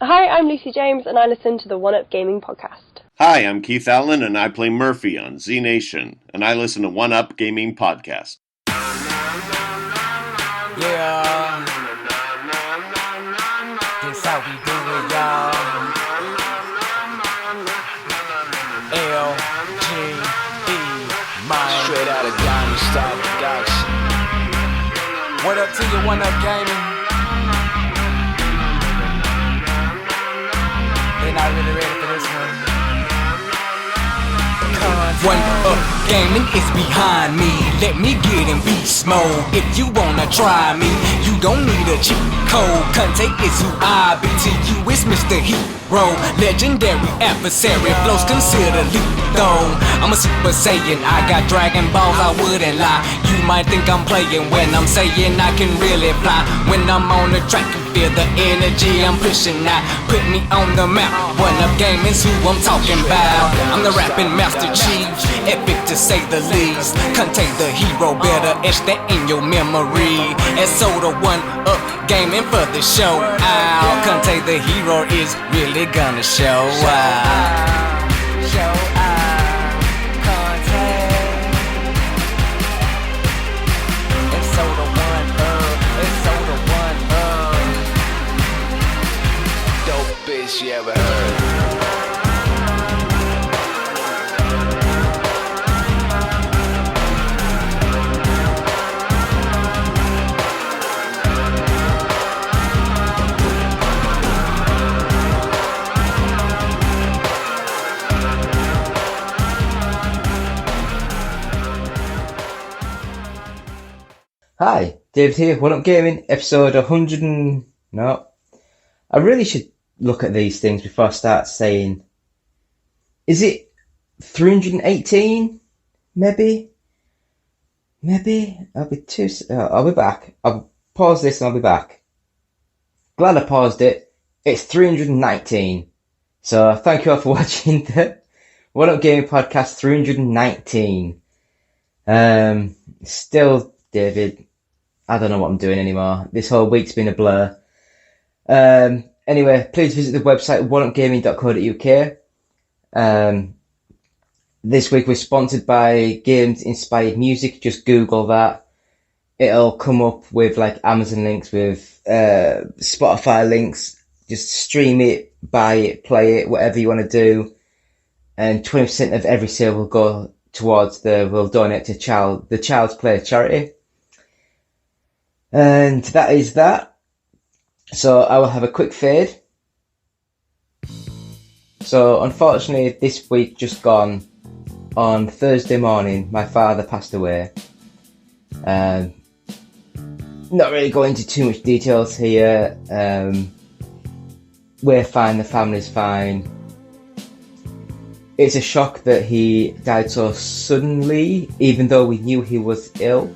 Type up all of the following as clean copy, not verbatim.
Hi, I'm Lucy James, and I listen to the One Up Gaming podcast. Hi, I'm Keith Allen, and I play Murphy on Z Nation, and I listen to One Up Gaming podcast. Yeah, this how we do it, y'all. L-G-E, man. Straight out of Diamond Star Production. What up to you, One Up Gaming? They're not really ready for this one. One Up Gaming is behind me. Let me get in beast mode. If you wanna try me, you don't need a cheat code. Conte is who I be. To you is Mr. Hero, legendary adversary. Flows considered lethal. I'm a Super Saiyan. I got Dragon Balls. I wouldn't lie. You might think I'm playing when I'm saying I can really fly. When I'm on the track, you feel the energy I'm pushing out. Put me on the map. One Up Gaming's who I'm talking about. I'm the rapping Master Chief, epic to say the least. Contain the hero, better etch that in your memory. And so the One Up Gaming for the show out. Contain the hero is really gonna show out. Show out. Contain. And so the One Up. And so the One Up. Dope bitch you ever heard. Hi, David here, One Up Gaming, episode 100 and... No. I really should look at these things before I start saying... Is it 318? Maybe? I'll be back. I'll pause this and I'll be back. Glad I paused it. It's 319. So thank you all for watching the One Up Gaming podcast 319. Still, David... I don't know what I'm doing anymore. This whole week's been a blur. Anyway, please visit the website oneupgaming.co.uk. This week we're sponsored by Games Inspired Music. Just Google that. It'll come up with like Amazon links, with Spotify links. Just stream it, buy it, play it, whatever you want to do. And 20% of every sale will go towards we'll donate to the Child's Play charity. And that is that. So I will have a quick fade. So unfortunately this week just gone, on Thursday morning, my father passed away. Not really going into too much details here. We're fine, the family's fine. It's a shock that he died so suddenly, even though we knew he was ill.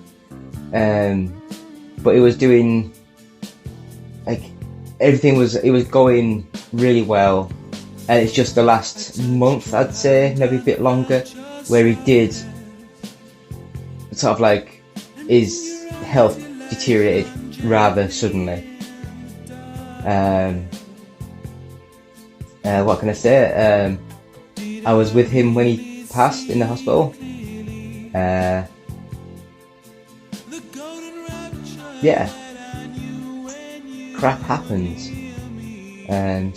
But he was doing, like, everything was going really well. And it's just the last month, I'd say, maybe a bit longer, where he did sort of like, his health deteriorated rather suddenly. What can I say? I was with him when he passed in the hospital. Yeah, crap happens.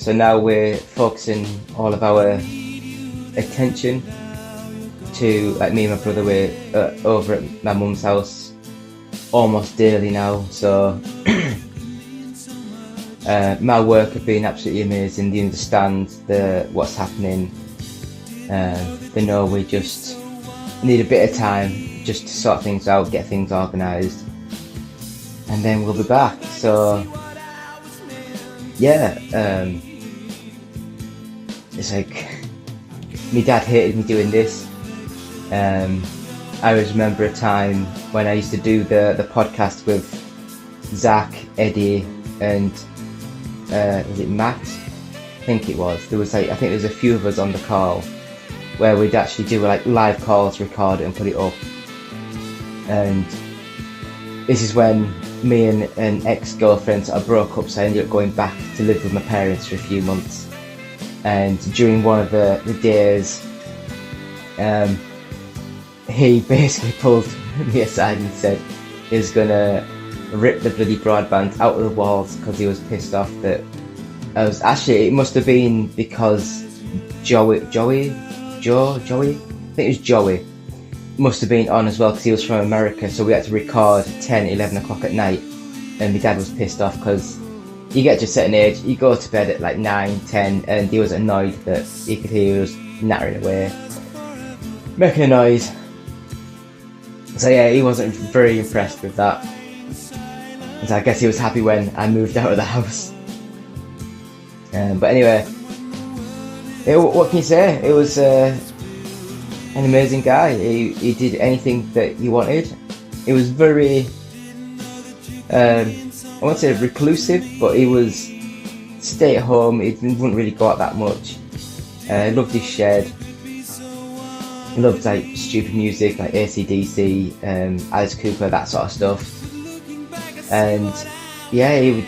So now we're focusing all of our attention to, like, me and my brother, we're over at my mum's house almost daily now. So my work have been absolutely amazing. They understand what's happening. They know we just need a bit of time just to sort things out, get things organised. And then we'll be back. So yeah, it's like, my dad hated me doing this. I always remember a time when I used to do the podcast with Zach, Eddie, and was it Matt? I think it was. I think there was a few of us on the call where we'd actually do like live calls, record it and put it up. And this is when me and an ex-girlfriend sort of broke up, so I ended up going back to live with my parents for a few months. And during one of the days, he basically pulled me aside and said he was going to rip the bloody broadband out of the walls because he was pissed off that I was... Actually, it must have been because Joey, I think it was Joey, must have been on as well because he was from America, so we had to record 10, 11 o'clock at night, and my dad was pissed off because you get to a certain age, you go to bed at like 9, 10, and he was annoyed that he could hear us nattering away, making a noise. So yeah, he wasn't very impressed with that. So I guess he was happy when I moved out of the house. But anyway, what can you say? It was an amazing guy. He did anything that he wanted. He was very, I won't say reclusive, but he was stay at home. He wouldn't really go out that much. Loved his shed. Loved like stupid music like AC/DC, Alice Cooper, that sort of stuff. And yeah, he would,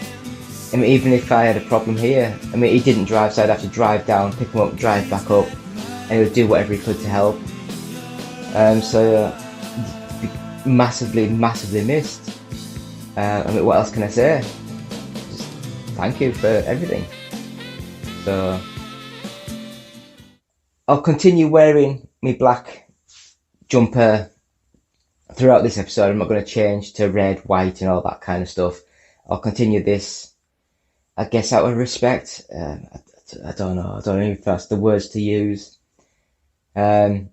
I mean, even if I had a problem here, I mean, he didn't drive, so I'd have to drive down, pick him up, drive back up, and he would do whatever he could to help. Massively missed. I mean, what else can I say? Just thank you for everything. So I'll continue wearing my black jumper throughout this episode. I'm not going to change to red, white and all that kind of stuff. I'll continue this, I guess, out of respect. I don't know if that's the words to use. I'll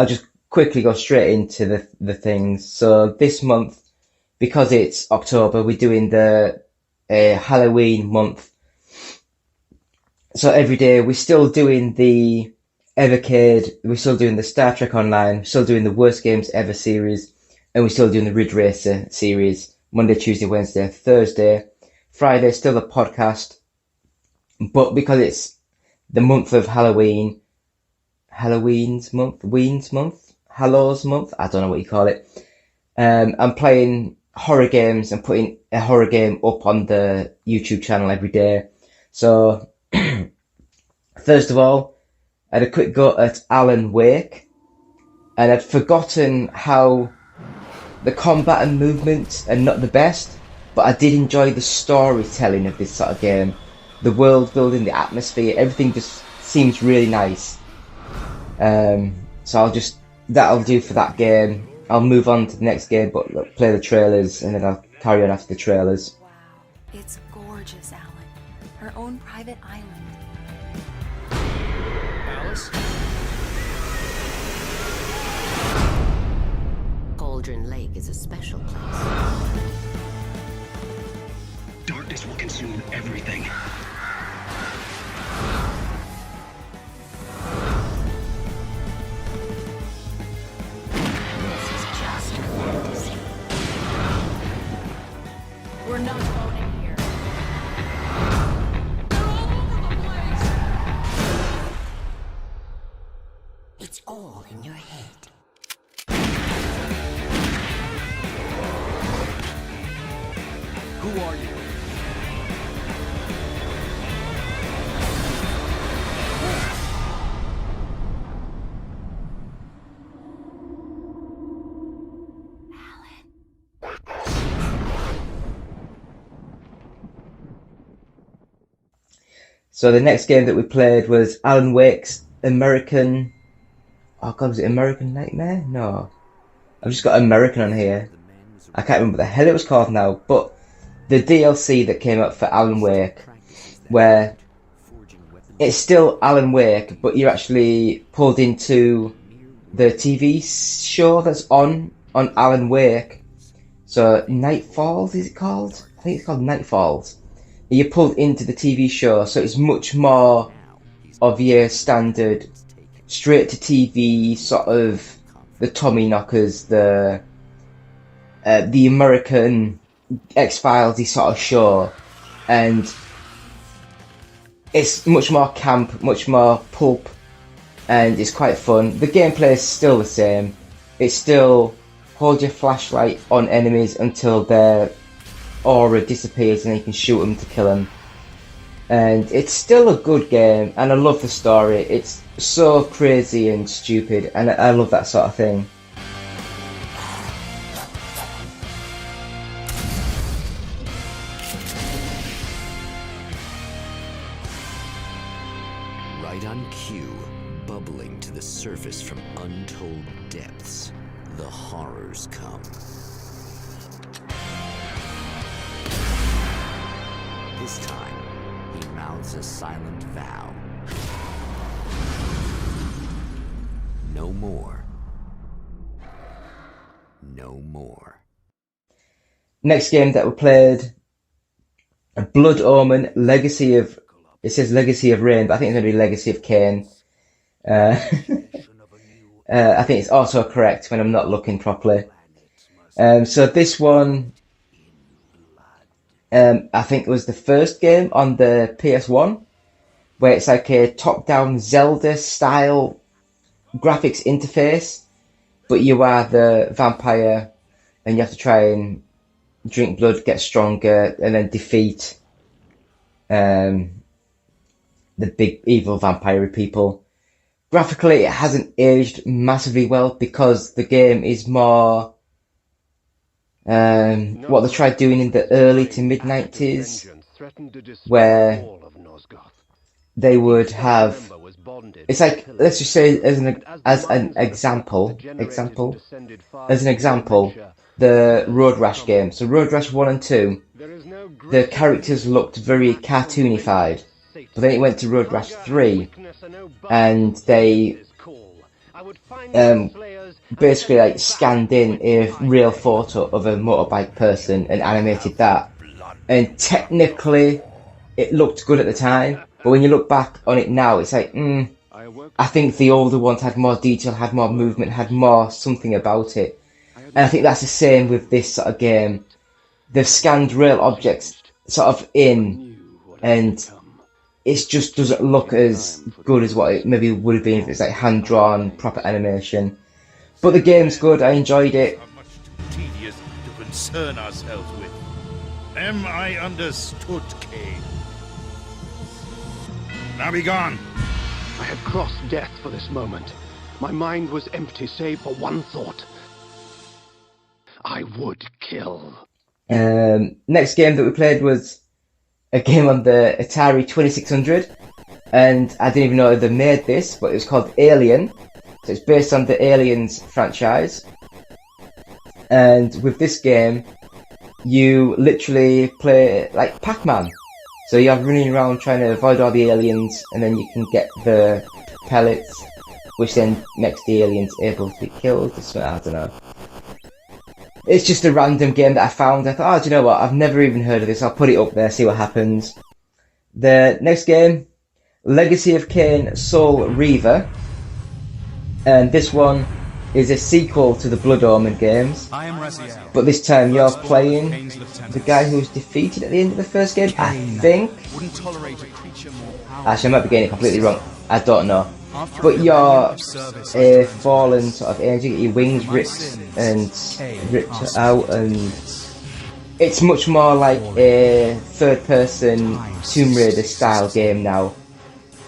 just quickly go straight into the things. So this month, because it's October, we're doing the Halloween month. So every day we're still doing the Evercade, we're still doing the Star Trek Online, we're still doing the Worst Games Ever series, and we're still doing the Ridge Racer series, Monday, Tuesday, Wednesday, Thursday. Friday, still a podcast. But because it's the month of Halloween, Hallow's month, I don't know what you call it. I'm playing horror games and putting a horror game up on the YouTube channel every day. So, first of all, I had a quick go at Alan Wake, and I'd forgotten how the combat and movement are not the best, but I did enjoy the storytelling of this sort of game. The world building, the atmosphere, everything just seems really nice. So that'll do for that game. I'll move on to the next game, but play the trailers, and then I'll carry on after the trailers. Wow, it's gorgeous, Alan. Her own private island. Alice? Cauldron Lake is a special place. Darkness will consume everything. This is just fantasy. We're not voting here. They're all over the place! It's all in your head. Who are you? So the next game that we played was Alan Wake's American... Oh god, was it American Nightmare? No. I've just got American on here. I can't remember what the hell it was called now, but the DLC that came out for Alan Wake, where it's still Alan Wake, but you're actually pulled into the TV show that's on Alan Wake. So Nightfalls, is it called? I think it's called Nightfalls. You're pulled into the TV show, so it's much more of your standard straight to TV sort of the Tommy Knockers, the American X-Files sort of show, and it's much more camp, much more pulp, and it's quite fun. The gameplay is still the same. It's still hold your flashlight on enemies until their aura disappears and you can shoot them to kill them. And it's still a good game, and I love the story. It's so crazy and stupid, and I love that sort of thing. Right on cue, bubbling to the surface from untold depths, the horrors come. This time, he mouths a silent vow. No more. No more. Next game that we played, Blood Omen, Legacy of... It says Legacy of Rain, but I think it's going to be Legacy of Kain. I think it's also correct when I'm not looking properly. So this one, I think it was the first game on the PS1, where it's like a top-down Zelda-style graphics interface, but you are the vampire, and you have to try and drink blood, get stronger, and then defeat the big evil vampire people. Graphically, it hasn't aged massively well because the game is more what they tried doing in the early to mid-90s, where they would have... It's like, let's just say, as an example, the Road Rash game. So Road Rash 1 and 2, the characters looked very cartoonified. But then it went to Road Rash 3, and they basically like scanned in a real photo of a motorbike person and animated that. And technically, it looked good at the time, but when you look back on it now, it's like, I think the older ones had more detail, had more movement, had more something about it. And I think that's the same with this sort of game. They've scanned real objects sort of in, and it just doesn't look as good as what it maybe would have been if it's like hand-drawn, proper animation. But the game's good, I enjoyed it. Much too tedious to concern ourselves with. Am I understood, Kain? Now be gone. I had crossed death for this moment. My mind was empty save for one thought. I would kill. Next game that we played was a game on the Atari 2600, and I didn't even know they made this, but it was called Alien. So it's based on the Aliens franchise. And with this game, you literally play like Pac-Man. So you're running around trying to avoid all the aliens, and then you can get the pellets, which then makes the aliens able to be killed. I don't know. It's just a random game that I found. I thought, oh, do you know what? I've never even heard of this. I'll put it up there, see what happens. The next game, Legacy of Kain Soul Reaver. And this one is a sequel to the Blood Omen games. But this time you're playing the guy who was defeated at the end of the first game, I think. Actually, I might be getting it completely wrong. I don't know. But you're a fallen sort of angel, your wings ripped out, and it's much more like a third-person Tomb Raider style game now.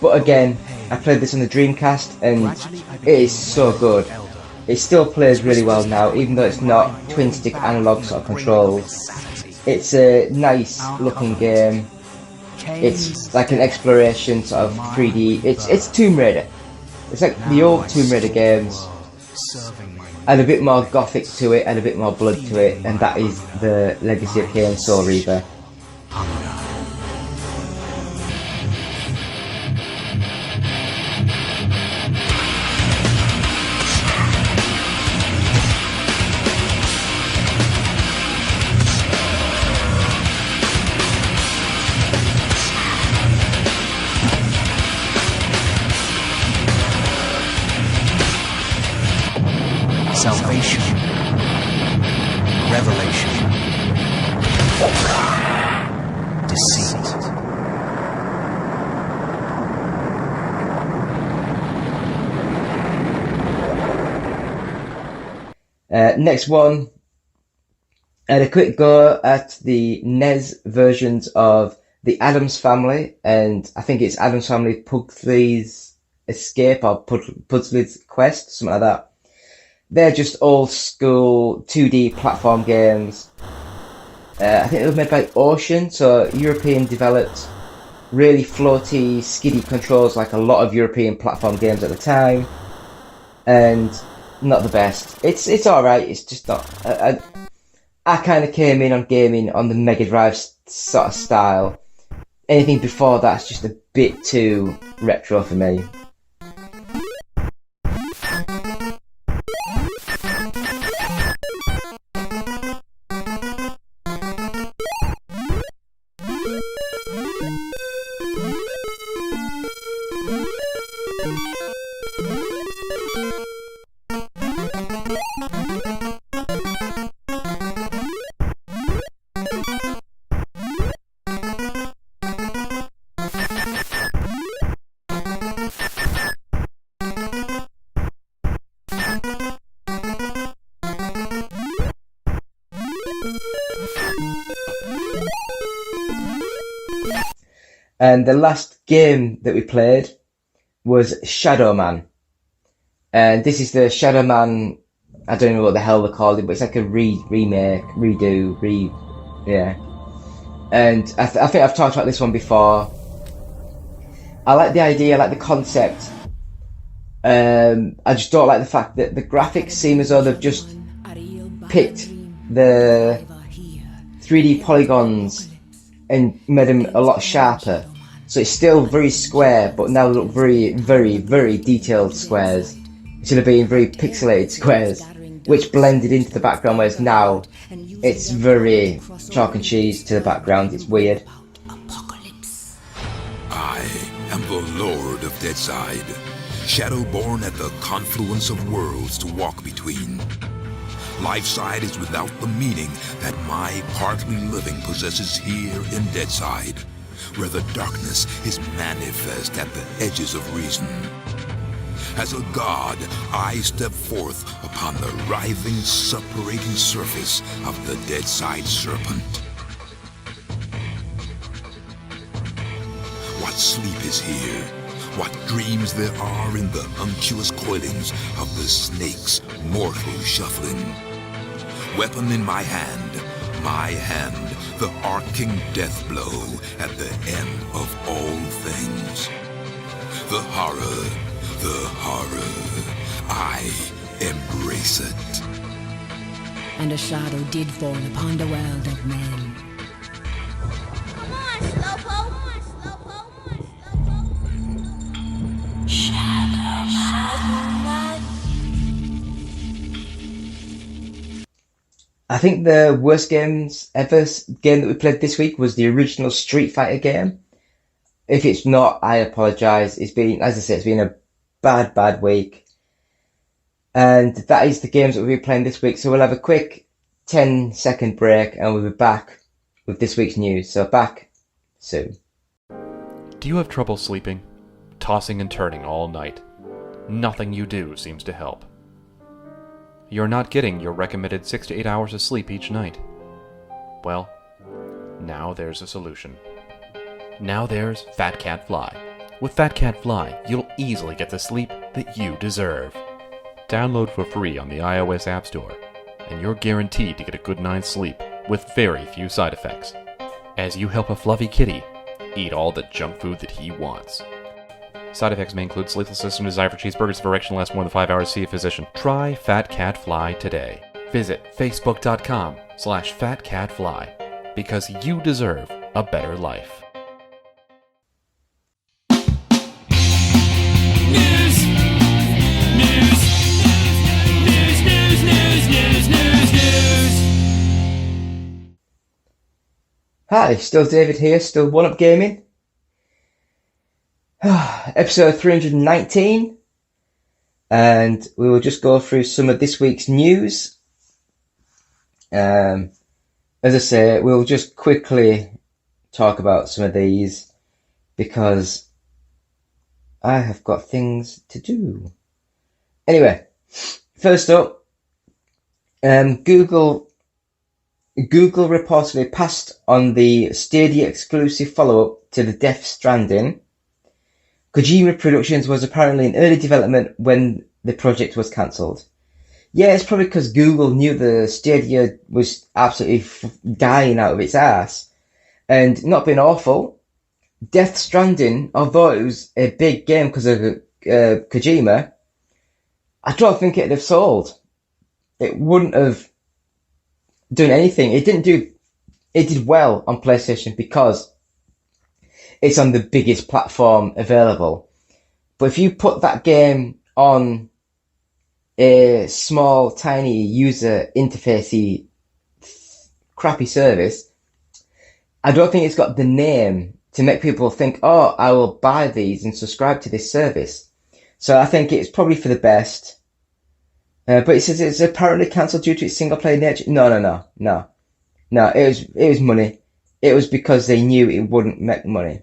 But again, I played this on the Dreamcast, and it is so good. It still plays really well now, even though it's not twin-stick analog sort of controls. It's a nice looking game. It's like an exploration sort of 3D. It's Tomb Raider. It's like the old Tomb Raider games, and a bit more gothic to it, and a bit more blood to it, and that is the Legacy of Kain Soul Reaver. Salvation, revelation, deceit. Next one, I had a quick go at the NES versions of the Addams Family, and I think it's Addams Family Pugsley's Escape or Pugsley's Quest, something like that. They're just old school 2D platform games. I think they were made by Ocean, so European developed, really floaty, skiddy controls like a lot of European platform games at the time, and not the best. It's alright, it's just not... I kind of came in on gaming on the Mega Drive sort of style. Anything before that's just a bit too retro for me. And the last game that we played was Shadow Man. And this is the Shadow Man, I don't know what the hell they called it, but it's like a remake, redo. Yeah. And I think I've talked about this one before. I like the idea, I like the concept. I just don't like the fact that the graphics seem as though they've just picked the 3D polygons and made them a lot sharper. So it's still very square, but now they look very, very, very detailed squares instead of being very pixelated squares, which blended into the background, whereas now it's very chalk and cheese to the background. It's weird. I am the Lord of Deadside, Shadowborn at the confluence of worlds to walk between. Lifeside is without the meaning that my partly living possesses here in Deadside, where the darkness is manifest at the edges of reason. As a god, I step forth upon the writhing, suppurating surface of the Deadside Serpent. What sleep is here? What dreams there are in the unctuous coilings of the snake's mortal shuffling. Weapon in my hand, the arcing death blow at the end of all things. The horror, I embrace it. And a shadow did fall upon the world of men. Come on, Slowpoke! I think the worst game that we played this week was the original Street Fighter game. If it's not, I apologise. It's been, as I said, it's been a bad week. And that is the games that we'll be playing this week. So we'll have a quick 10-second break and we'll be back with this week's news. So back soon. Do you have trouble sleeping? Tossing and turning all night? Nothing you do seems to help. You're not getting your recommended 6 to 8 hours of sleep each night. Well, now there's a solution. Now there's Fat Cat Fly. With Fat Cat Fly, you'll easily get the sleep that you deserve. Download for free on the iOS App Store, and you're guaranteed to get a good night's sleep with very few side effects, as you help a fluffy kitty eat all the junk food that he wants. Side effects may include sleeplessness and desire for cheeseburgers. If erection lasts more than 5 hours, see a physician. Try Fat Cat Fly today. Visit facebook.com/fatcatfly because you deserve a better life. Hi, still David here, still One Up Gaming. Episode 319, and we will just go through some of this week's news. As I say, we'll just quickly talk about some of these because I have got things to do. Anyway, first up, Google reportedly passed on the Stadia exclusive follow-up to the Death Stranding. Kojima Productions was apparently in early development when the project was cancelled. Yeah, it's probably because Google knew the Stadia was absolutely dying out of its ass. And not being awful, Death Stranding, although it was a big game because of Kojima, I don't think it'd have sold. It wouldn't have done anything. It did well on PlayStation because it's on the biggest platform available. But if you put that game on a small, tiny, user interfacey, crappy service, I don't think it's got the name to make people think, oh, I will buy these and subscribe to this service. So I think it's probably for the best. But it says it's apparently cancelled due to its single player nature. No. It was money. It was because they knew it wouldn't make money.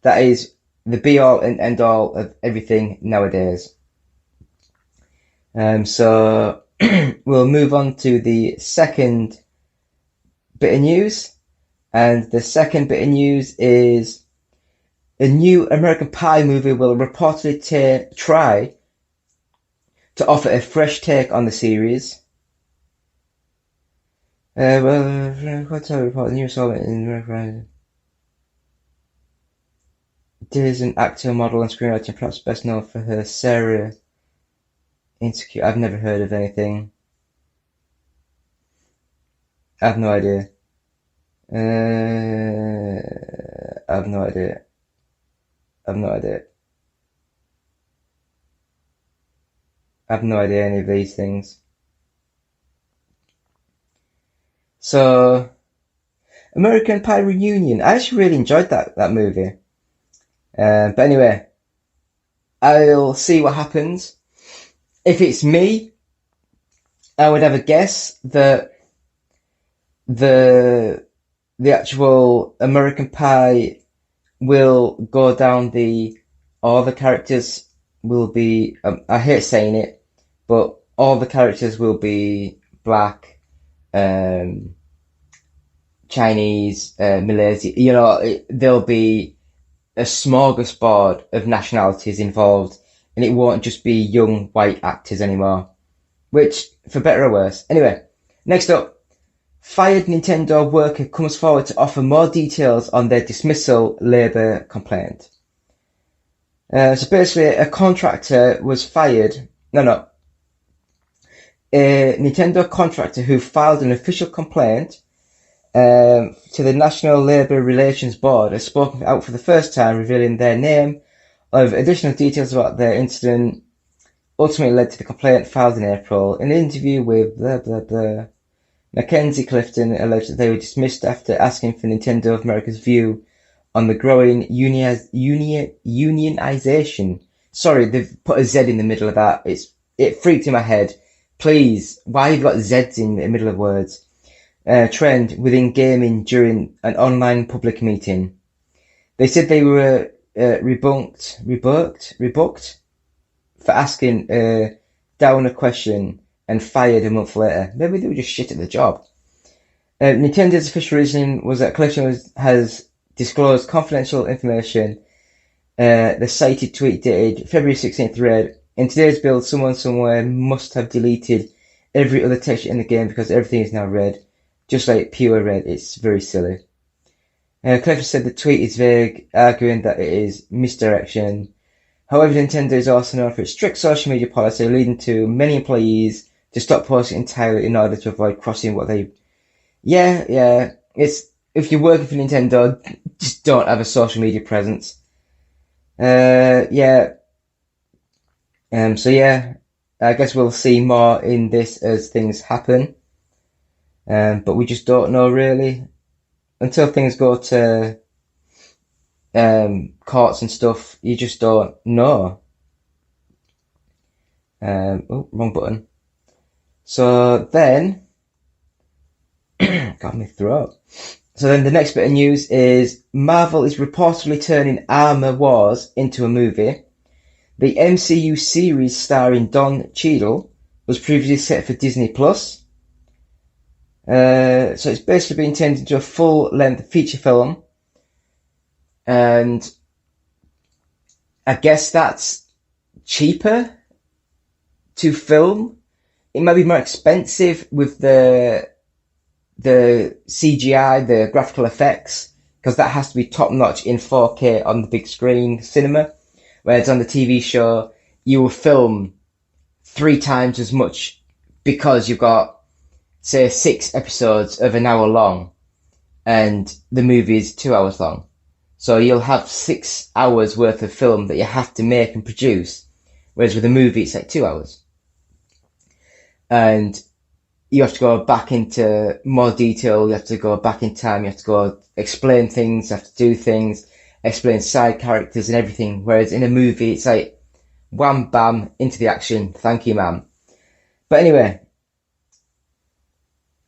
That is the be all and end all of everything nowadays. So we'll move on to the second bit of news. And the second bit of news is a new American Pie movie will reportedly try to offer a fresh take on the series. What's our report? The new installment in American There's an actor, model, and screenwriter, perhaps best known for her Sarah Insecure. I've never heard of anything. I have no idea. I have no idea. I have no idea any of these things. So, American Pie Reunion. I actually really enjoyed that movie. But anyway, I'll see what happens. If it's me, I would have a guess that the actual American Pie will go down all the characters will be, I hate saying it, but all the characters will be black, Chinese, Malaysian, there'll be a smorgasbord of nationalities involved, and it won't just be young white actors anymore, which, for better or worse. Anyway, next up. Fired Nintendo worker comes forward to offer more details on their dismissal labor complaint. So basically, a contractor was fired. A Nintendo contractor who filed an official complaint to the National Labour Relations Board has spoken out for the first time, revealing their name of additional details about their incident. Ultimately led to the complaint filed in April. In an interview with blah blah blah. Mackenzie Clifton alleged that they were dismissed after asking for Nintendo of America's view on the growing unionization. Sorry, they've put a Z in the middle of that. It freaked in my head. Please, why have you got Zs in the middle of words? Trend within gaming during an online public meeting. They said they were rebuked for asking a downer question and fired a month later. Maybe they were just shit at the job. Nintendo's official reasoning was that Clifton has disclosed confidential information. The cited tweet dated February 16th read, "In today's build, someone somewhere must have deleted every other texture in the game because everything is now red. Just like pure red, it's very silly." Clifton said the tweet is vague, arguing that it is misdirection. However, Nintendo is also known for its strict social media policy, leading to many employees to stop posting entirely in order to avoid crossing what they... Yeah, it's... If you're working for Nintendo, just don't have a social media presence. So yeah, I guess we'll see more in this as things happen. But we just don't know really. Until things go to courts and stuff, you just don't know. Wrong button. So then, got me throat. So then the next bit of news is Marvel is reportedly turning Armor Wars into a movie. The MCU series starring Don Cheadle, was previously set for Disney Plus. So it's basically been turned into a full-length feature film. And I guess that's cheaper to film. It might be more expensive with the CGI, the graphical effects, because that has to be top-notch in 4K on the big screen cinema. Whereas on the TV show, you will film 3 times as much because you've got, say, 6 episodes of an hour long and the movie is 2 hours long. So you'll have 6 hours worth of film that you have to make and produce. Whereas with a movie, it's like 2 hours. And you have to go back into more detail, you have to go back in time, you have to go explain things, you have to do things, explain side characters and everything. Whereas in a movie, it's like, wham, bam, into the action, thank you, ma'am. But anyway,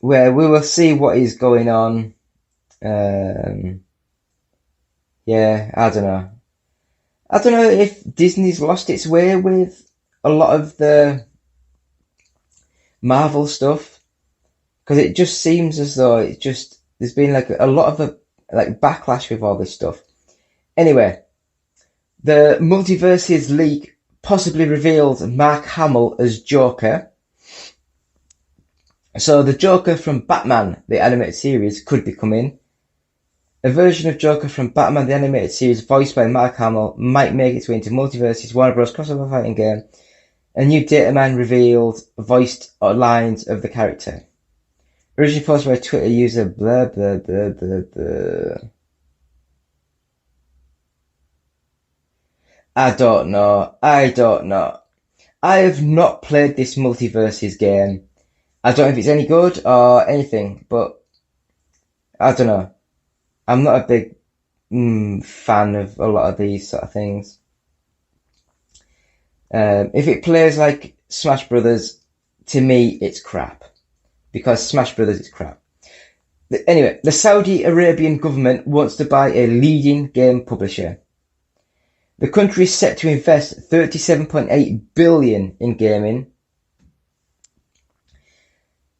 we will see what is going on. Yeah, I don't know. I don't know if Disney's lost its way with a lot of the Marvel stuff, because it just seems as though there's been like a lot of backlash with all this stuff. Anyway, the Multiverses leak possibly revealed Mark Hamill as Joker. So the Joker from Batman, the animated series, could be coming. A version of Joker from Batman, the animated series, voiced by Mark Hamill, might make its way into Multiverses, Warner Bros. Crossover fighting game. A new dataman revealed voiced lines of the character. Originally posted by Twitter user blah blah blah blah blah. I don't know. I have not played this Multiverses game. I don't know if it's any good or anything, but I don't know. I'm not a big fan of a lot of these sort of things. If it plays like Smash Brothers, to me it's crap. Because Smash Brothers is crap. Anyway, the Saudi Arabian government wants to buy a leading game publisher. The country is set to invest $37.8 billion in gaming.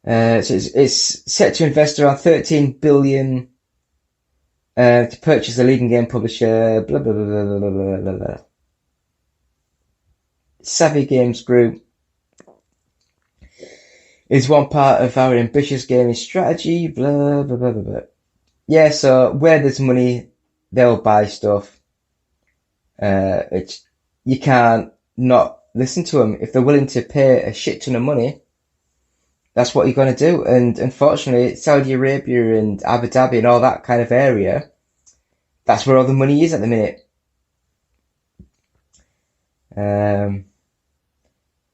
So it's set to invest around $13 billion to purchase a leading game publisher. Blah blah blah blah blah blah blah blah. Savvy Games Group is one part of our ambitious gaming strategy. Blah blah blah blah blah. Yeah, so where there's money, they'll buy stuff. You can't not listen to them. If they're willing to pay a shit ton of money, that's what you're going to do. And unfortunately, Saudi Arabia and Abu Dhabi and all that kind of area, that's where all the money is at the minute.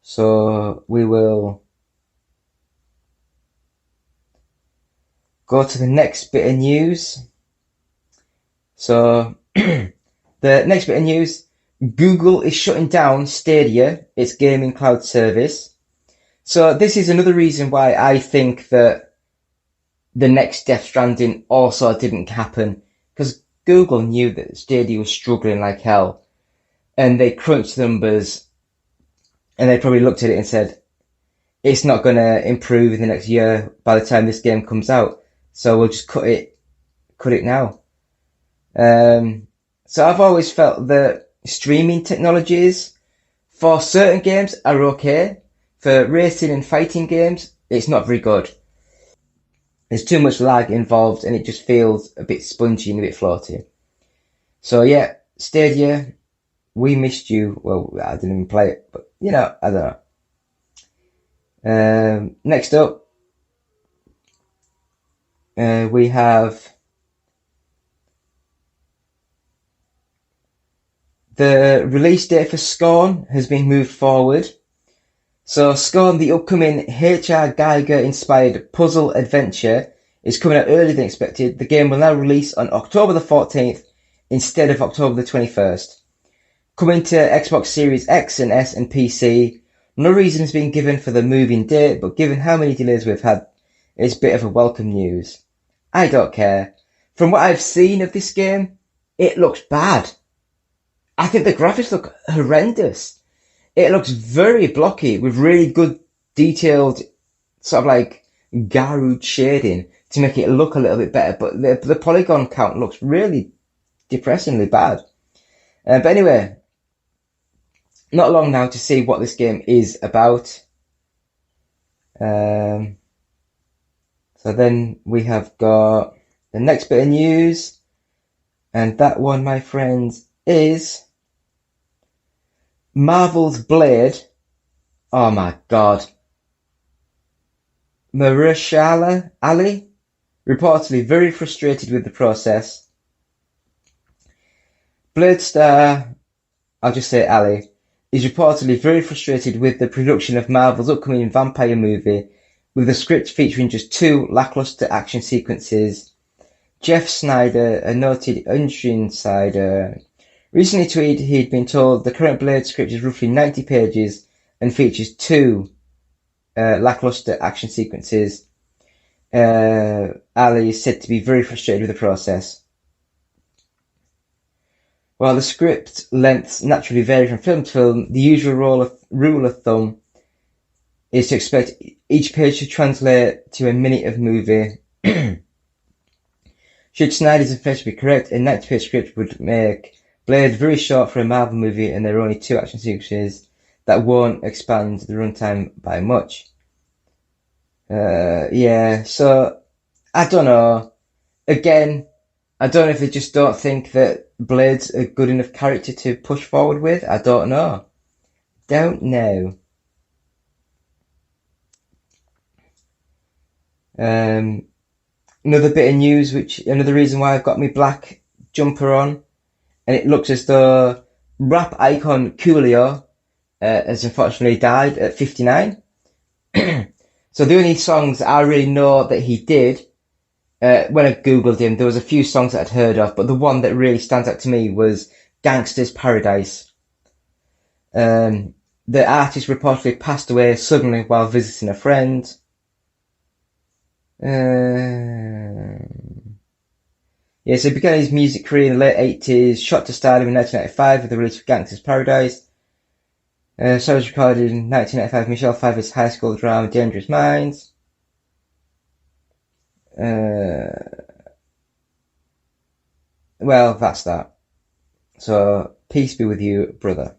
So we will go to the next bit of news. So the next bit of news, Google is shutting down Stadia, its gaming cloud service. So this is another reason why I think that the next Death Stranding also didn't happen, because Google knew that Stadia was struggling like hell, and they crunched the numbers, and they probably looked at it and said, it's not going to improve in the next year by the time this game comes out, so we'll just cut it now. So I've always felt that streaming technologies for certain games are okay. For racing and fighting games, it's not very good. There's too much lag involved and it just feels a bit spongy and a bit floaty. So yeah, Stadia, we missed you. Well, I didn't even play it, but I don't know. Next up, we have the release date for Scorn has been moved forward. So Scorn, the upcoming H.R. Geiger-inspired puzzle adventure, is coming out earlier than expected. The game will now release on October the 14th instead of October the 21st. Coming to Xbox Series X and S and PC. No reason has been given for the moving date, but given how many delays we've had, it's a bit of a welcome news. I don't care. From what I've seen of this game, it looks bad. I think the graphics look horrendous. It looks very blocky with really good detailed sort of like Garud shading to make it look a little bit better, but the polygon count looks really depressingly bad. But anyway, not long now to see what this game is about. So then we have got the next bit of news, and that one, my friends, is Marvel's Blade. Oh my god. Mahershala Ali, reportedly very frustrated with the process. Blade star, I'll just say Ali, is reportedly very frustrated with the production of Marvel's upcoming vampire movie, with the script featuring just 2 lackluster action sequences. Jeff Snyder, a noted industry insider, recently tweeted he'd been told the current Blade script is roughly 90 pages and features 2 lackluster action sequences. Ali is said to be very frustrated with the process. While the script lengths naturally vary from film to film, the usual rule of thumb is to expect each page to translate to a minute of movie. Should Snyder's impression be correct, a 90-page script would make Blade very short for a Marvel movie, and there are only 2 action sequences that won't expand the runtime by much. Yeah, so I don't know. Again, I don't know if they just don't think that Blade's a good enough character to push forward with. I don't know. Don't know. Another bit of news, another reason why I've got my black jumper on, and it looks as though rap icon Coolio has unfortunately died at 59. So the only songs I really know that he did, when I googled him, there was a few songs that I'd heard of, but the one that really stands out to me was Gangsta's Paradise. The artist reportedly passed away suddenly while visiting a friend. Yeah, so he began his music career in the late 80s, shot to stardom in 1995 with the release of Gangsta's Paradise. So it was recorded in 1995 Michelle Pfeiffer's high school drama Dangerous Minds. Well, that's that. So, peace be with you, brother.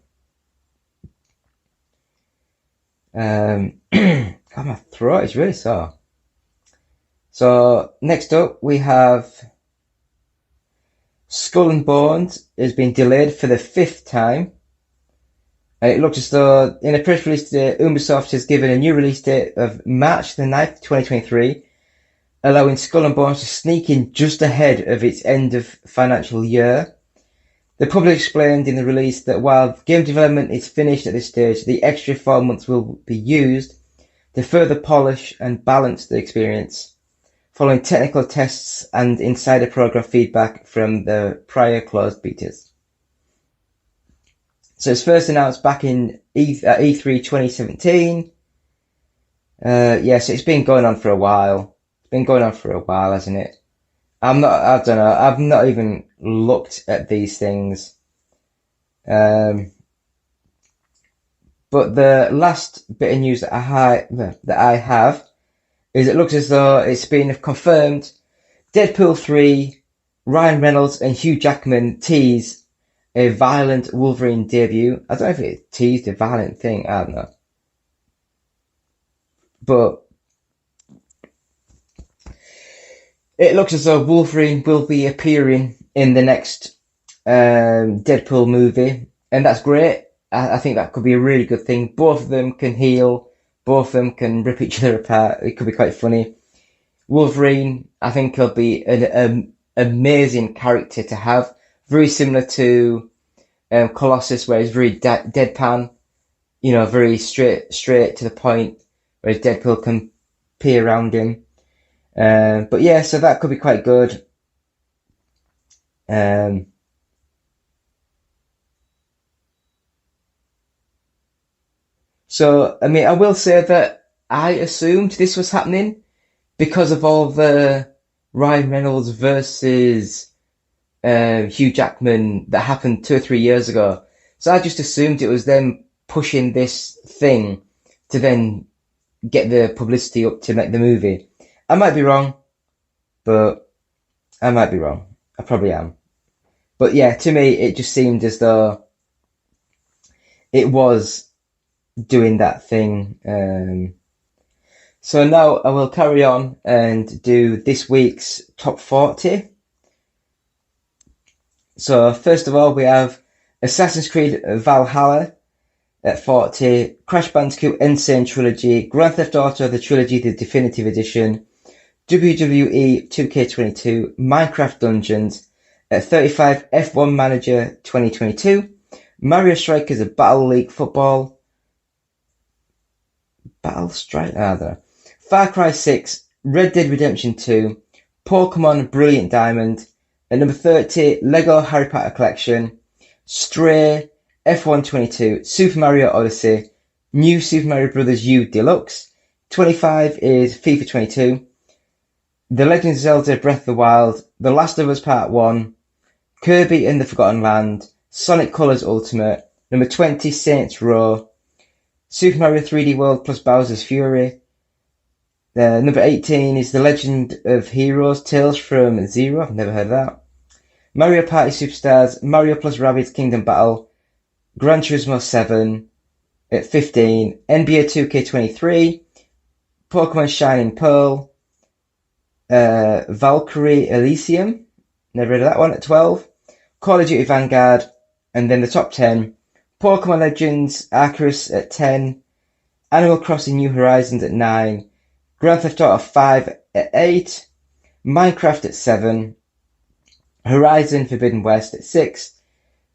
God, my throat is really sore. So, next up we have Skull and Bones has been delayed for the 5th time. And it looks as though, in a press release today, Ubisoft has given a new release date of March the 9th, 2023, allowing Skull and Bones to sneak in just ahead of its end of financial year. The public explained in the release that while game development is finished at this stage, the extra 4 months will be used to further polish and balance the experience, following technical tests and insider program feedback from the prior closed betas. So it's first announced back in E3 2017. Yeah, so it's been going on for a while. It's been going on for a while, hasn't it? I don't know, I've not even looked at these things. But the last bit of news that I have is it looks as though it's been confirmed Deadpool 3, Ryan Reynolds and Hugh Jackman tease a violent Wolverine debut. I don't know if it teased a violent thing, I don't know. But it looks as though Wolverine will be appearing in the next Deadpool movie, and that's great. I think that could be a really good thing. Both of them can heal. Both of them can rip each other apart. It could be quite funny. Wolverine, I think, he'll be an amazing character to have. Very similar to Colossus, where he's very deadpan. You know, very straight to the point, whereas Deadpool can peer around him. But yeah, so that could be quite good. So, I mean, I will say that I assumed this was happening because of all the Ryan Reynolds versus Hugh Jackman that happened 2 or 3 years ago. So I just assumed it was them pushing this thing to then get the publicity up to make the movie. I might be wrong, but I might be wrong. I probably am. But yeah, to me, it just seemed as though it was doing that thing. So now I will carry on and do this week's top 40. So first of all, we have Assassin's Creed Valhalla at 40, Crash Bandicoot N. Sane Trilogy, Grand Theft Auto The Trilogy The Definitive Edition, WWE 2K22, Minecraft Dungeons. At 35, F1 Manager 2022, Mario Strikers of Battle League Football, Battle Strike, I don't know. Far Cry 6, Red Dead Redemption 2, Pokemon Brilliant Diamond. At number 30, Lego Harry Potter Collection, Stray, F1 22, Super Mario Odyssey, New Super Mario Bros. U Deluxe. 25 is FIFA 22, The Legend of Zelda Breath of the Wild, The Last of Us Part 1, Kirby and the Forgotten Land, Sonic Colors Ultimate, number 20, Saints Row, Super Mario 3D World plus Bowser's Fury. Number 18 is The Legend of Heroes, Tales from Zero, I've never heard of that. Mario Party Superstars, Mario plus Rabbids Kingdom Battle, Gran Turismo 7. At 15, NBA 2K23, Pokemon Shining Pearl, Valkyrie Elysium, never heard of that one. At 12, Call of Duty Vanguard, and then the top 10, Pokemon Legends Arceus at 10, Animal Crossing New Horizons at 9, Grand Theft Auto 5 at 8, Minecraft at 7, Horizon Forbidden West at 6,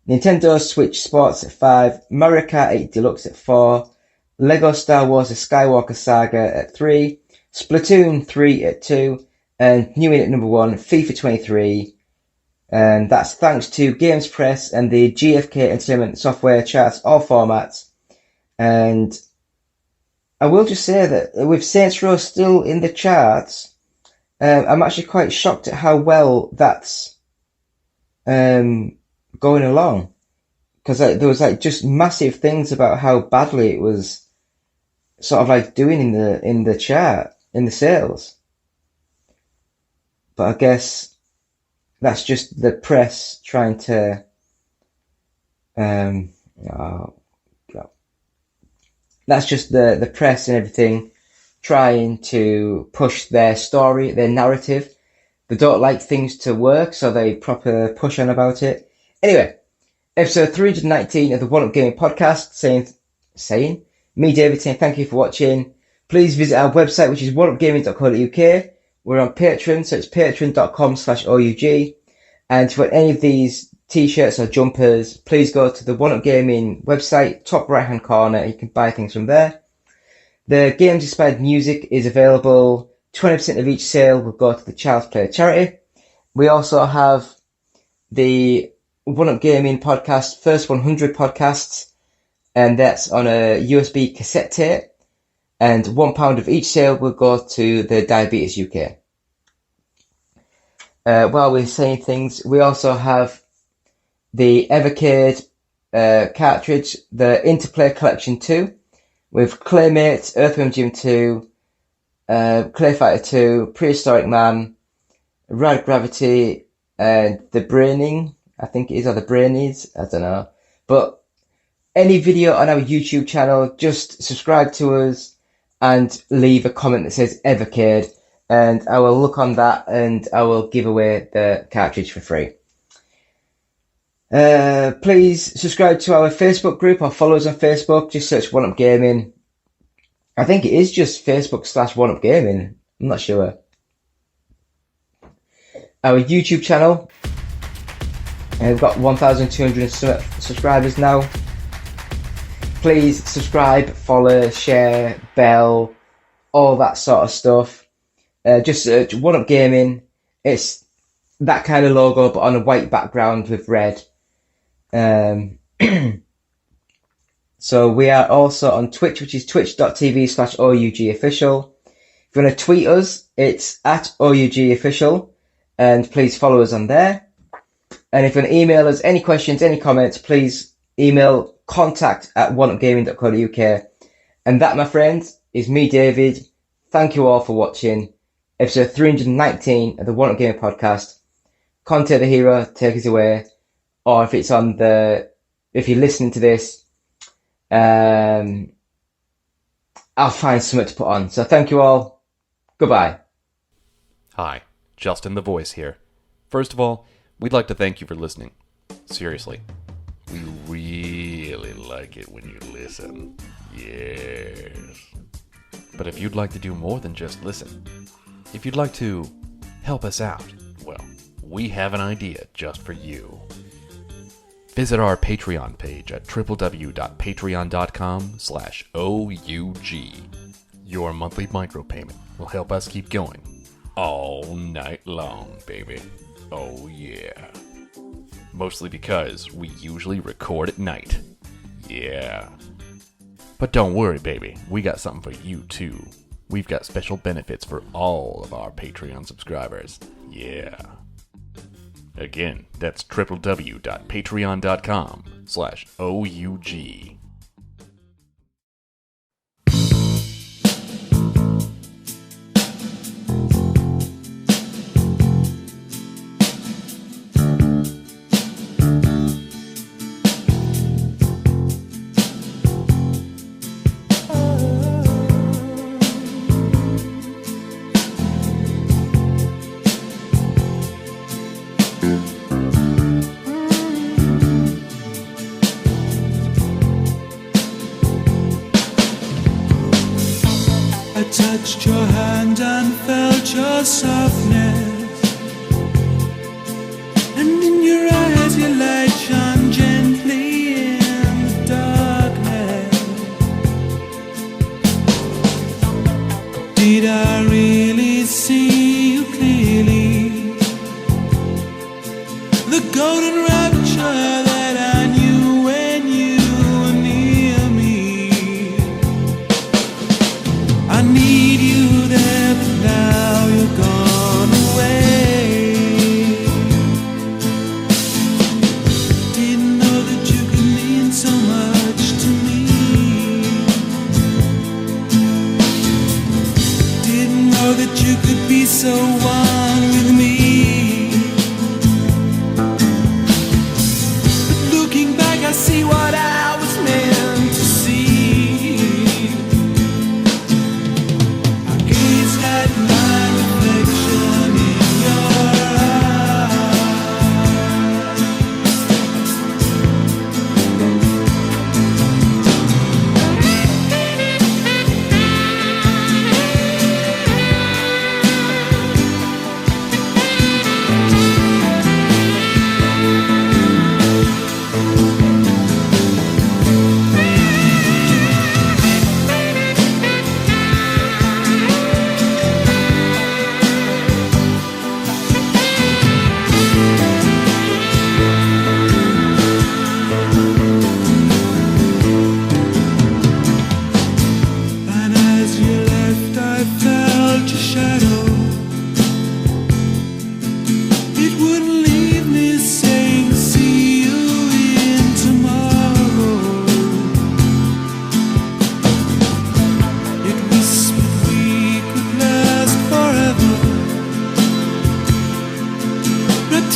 Nintendo Switch Sports at 5, Mario Kart 8 Deluxe at 4, Lego Star Wars The Skywalker Saga at 3, Splatoon 3 at 2, and new in at number 1, FIFA 23. And that's thanks to Games Press and the GFK Entertainment Software charts, all formats. And I will just say that with Saints Row still in the charts, I'm actually quite shocked at how well that's going along. Because there was just massive things about how badly it was sort of doing in the chart, in the sales. But I guess that's just the press trying to, that's just the press and everything trying to push their story, their narrative. They don't like things to work, so they proper push on about it. Anyway, episode 319 of the One Up Gaming Podcast, saying, me, David, saying thank you for watching. Please visit our website, which is oneupgaming.co.uk. We're on Patreon, so it's patreon.com/OUG. And for any of these t-shirts or jumpers, please go to the One Up Gaming website, top right hand corner. You can buy things from there. The games inspired music is available. 20% of each sale will go to the Child's Play charity. We also have the One Up Gaming podcast, first 100 podcasts, and that's on a USB cassette tape. And £1 of each sale will go to the Diabetes UK. While we're saying things, we also have the Evercade cartridge, the Interplay Collection 2, with Claymate, Earthworm Jim 2, Clay Fighter 2, Prehistoric Man, Rad Gravity, and The Braining, I think it is, or The Brainies, I don't know. But any video on our YouTube channel, just subscribe to us and leave a comment that says Evercade, and I will look on that and I will give away the cartridge for free. Please subscribe to our Facebook group or follow us on Facebook. Just search One Up Gaming. I think it is just Facebook/One Up Gaming. I'm not sure. Our YouTube channel. We've got 1,200 subscribers now. Please subscribe, follow, share, bell, all that sort of stuff. Just search One Up Gaming. It's that kind of logo, but on a white background with red. So we are also on Twitch, which is twitch.tv/OUGofficial. If you want to tweet us, it's @OUGofficial, and please follow us on there. And if you want to email us any questions, any comments, please email contact@oneupgaming.co.uk. And that, my friends, is me, David. Thank you all for watching episode 319 of the One Up Gamer podcast. Conte the Hero, take us away. Or if you're listening to this, I'll find something to put on. So thank you all. Goodbye. Hi, Justin the Voice here. First of all, we'd like to thank you for listening. Seriously. We really like it when you listen. Yes. But if you'd like to do more than just listen, if you'd like to help us out, well, we have an idea just for you. Visit our Patreon page at www.patreon.com/OUG. Your monthly micropayment will help us keep going all night long, baby. Oh yeah. Mostly because we usually record at night. Yeah. But don't worry, baby. We got something for you, too. We've got special benefits for all of our Patreon subscribers. Yeah. Again, that's www.patreon.com/OUG. Touched your hand and felt your softness, and in your eyes your light shone gently in the darkness. Did I really see you clearly? The golden rapture that I knew when you were near me. I need you there, but now you're gone away. Didn't know that you could mean so much to me. Didn't know that you could be so one with me. But looking back, I see what I was meant to see. At my reflection in your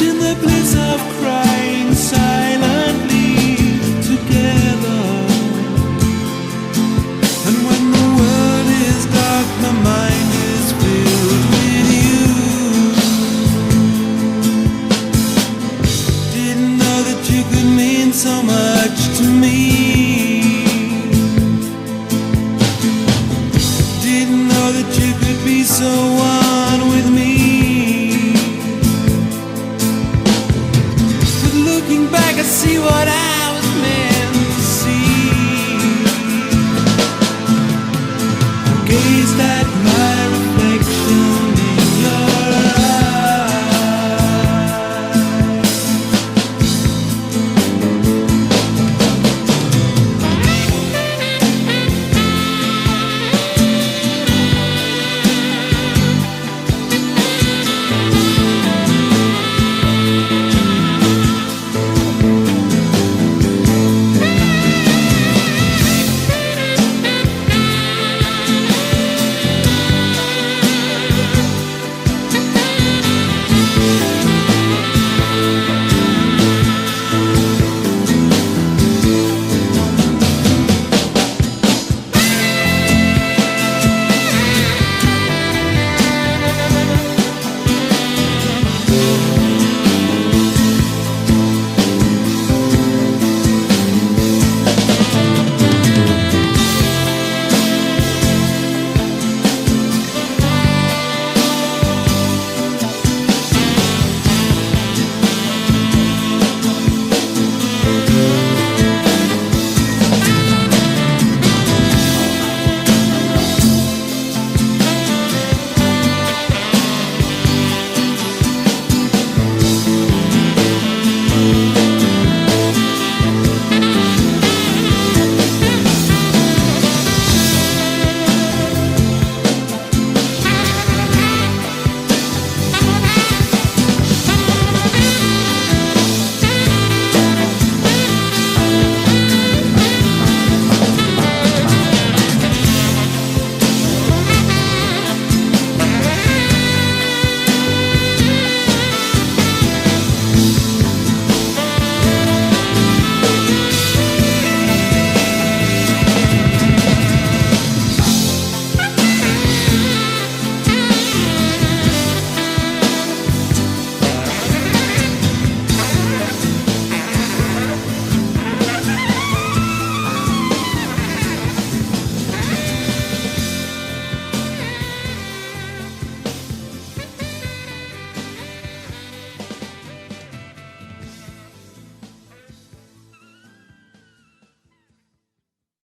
in the bliss of crying silently together. And when the world is dark, my mind is filled with you. Didn't know that you could mean so much to me. Didn't know that you could be so one with me. Looking back, I see what I